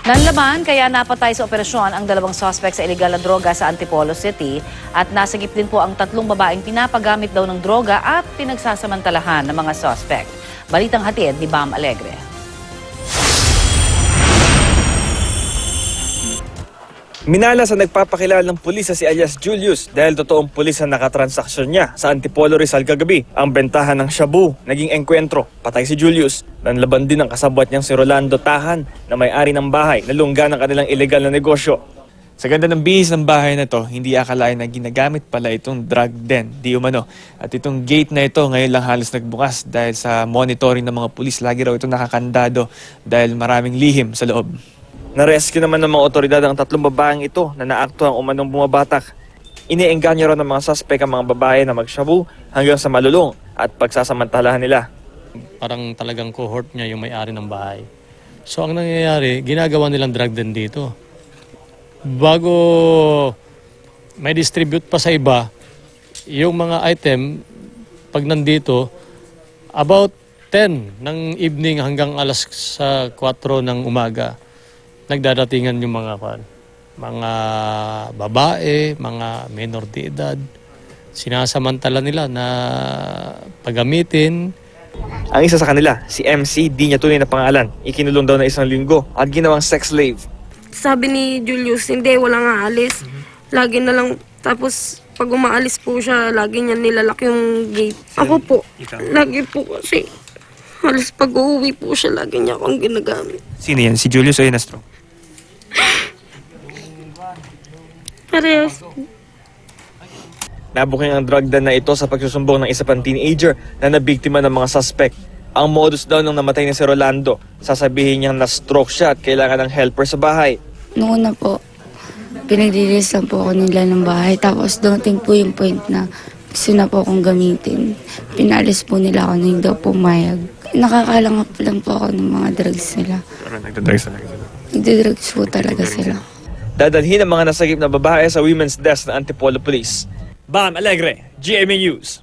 Nanlaman kaya napatay sa operasyon ang 2 suspect sa illegal na droga sa Antipolo City at nasagip din po ang 3 babaeng pinapagamit daw ng droga at pinagsasamantalahan ng mga suspect. Balitang hatid ni Bam Alegre. Minala sa nagpapakilala ng pulis si alias Julius dahil totoong pulis ang nakatransaksyon niya sa Antipolo Rizal kagabi. Ang bentahan ng shabu, naging engkwentro, patay si Julius. Nanlaban din ang kasabwat niyang si Rolando Tahan na may-ari ng bahay na lungga ng kanilang illegal na negosyo. Sa ganda ng bihis ng bahay na to, hindi akalain na ginagamit pala itong drug den, di umano. At itong gate na ito ngayon lang halos nagbukas dahil sa monitoring ng mga pulis. Lagi raw ito nakakandado dahil maraming lihim sa loob. Narescue naman ng mga otoridad ang 3 babaeng ito na naaktuang umanong bumabatak. Iniengganyo raw ng mga suspect ang mga babae na magshabu hanggang sa malulong at pagsasamantalahan nila. Parang talagang cohort niya yung may-ari ng bahay. So ang nangyayari, ginagawa nilang drug den dito. Bago may distribute pa sa iba, yung mga item, pag nandito, about 10 ng evening hanggang alas 4 ng umaga, nagdadatingan yung mga babae, mga minor de edad. Sinasamantala nila na paggamitin. Ang isa sa kanila, si MC, di niya tunay na pangalan. Ikinulong daw na 1 linggo at ginawang sex slave. Sabi ni Julius, hindi, walang aalis. Lagi na lang, tapos pag umaalis po siya, lagi niya nilalak yung gate. Ako po, lagi po kasi, halos pag uuwi po siya, lagi niya akong ginagamit. Sino yan? Si Julius o yung Astro? Parehas. Nabuking ang drug den na ito sa pagsusumbong ng isa pang teenager na nabiktima ng mga suspect. Ang modus daw nung namatay ni si Rolando, sasabihin niyang na-stroke siya at kailangan ng helper sa bahay. Noong una po, pinag-release lang po ako nila ng bahay. Tapos dumating po yung point na gusto na po akong gamitin. Pinalis po nila ako na hindi ako pumayag. Nakakalangap lang po ako ng mga drugs nila. Pero nagdadrugs talaga sila. Nagdadrugs po talaga sila. Dadalhin ang mga nasagip na babae sa Women's Desk ng Antipolo Police. Bam Alegre, GMA News.